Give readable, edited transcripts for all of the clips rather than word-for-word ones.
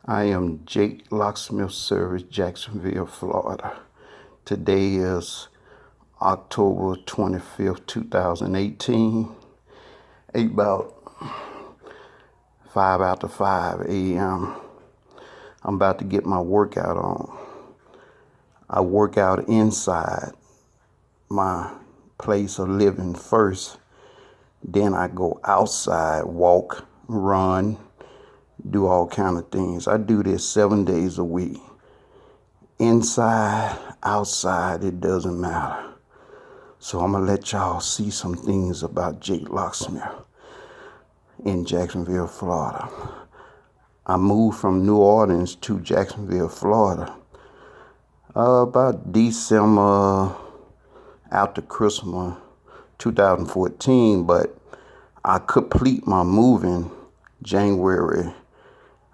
I am Jake, Locksmith Service, Jacksonville, Florida. Today is October 25th, 2018. About 5 after 5 a.m. I'm about to get my workout on. I work out inside my place of living first. Then I go outside, walk, run, do all kind of things. I do this 7 days a week. Inside, outside, it doesn't matter. So I'm gonna let y'all see some things about Jake Locksmith in Jacksonville, Florida. I moved from New Orleans to Jacksonville, Florida about December after Christmas 2014, but I complete my moving January.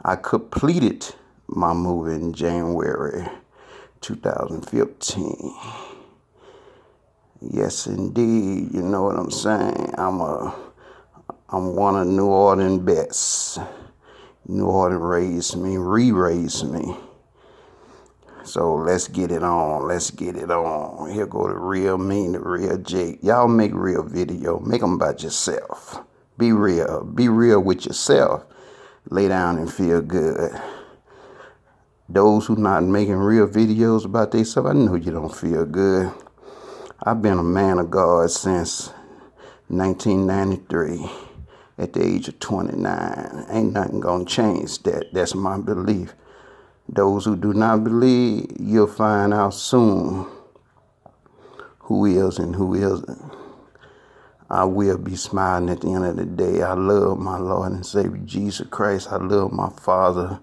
I completed my move in January 2015. Yes, indeed. You know what I'm saying? I'm one of New Orleans best. New Orleans raised me, re-raised me. So let's get it on. Let's get it on. Here go the real me, the real Jake. Y'all make real video. Make them about yourself. Be real. Be real with yourself. Lay down and feel good. Those who not making real videos about themselves, I know you don't feel good. I've been a man of God since 1993 at the age of 29. Ain't nothing gonna change that. That's my belief. Those who do not believe, you'll find out soon who is and who isn't. I will be smiling at the end of the day. I love my Lord and Savior Jesus Christ. I love my Father,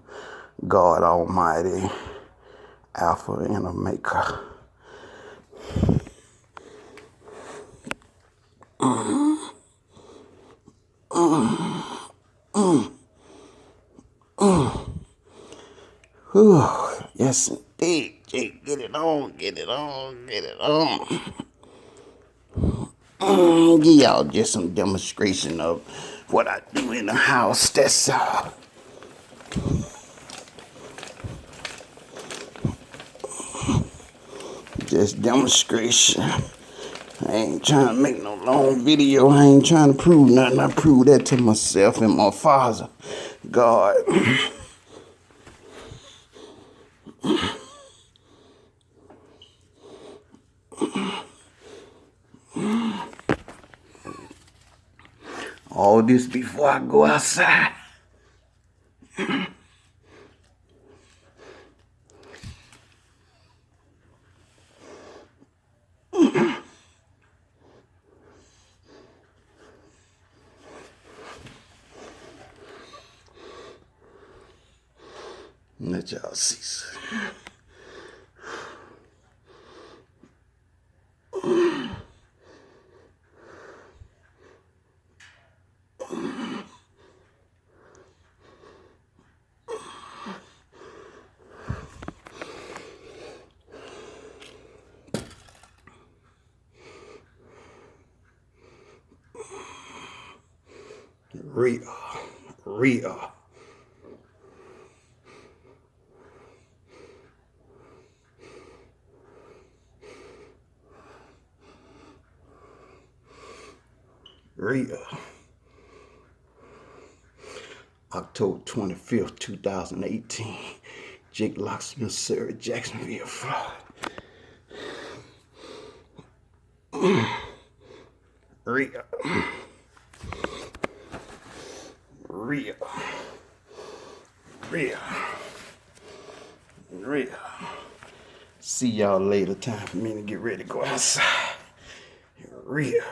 God Almighty, Alpha and Omega. Yes, indeed, Jake. Get it on, get it on, get it on. Give y'all just some demonstration of what I do in the house. That's all. Just demonstration. I ain't trying to make no long video. I ain't trying to prove nothing. I prove that to myself and my Father, God. All this before I go outside. Let y'all see. Real. Real. Real. October 25th, 2018. Jake Locksmith, Service, Jacksonville, Florida. Real. Real. Real. Real. See y'all later. Time for me to get ready to go outside. Real.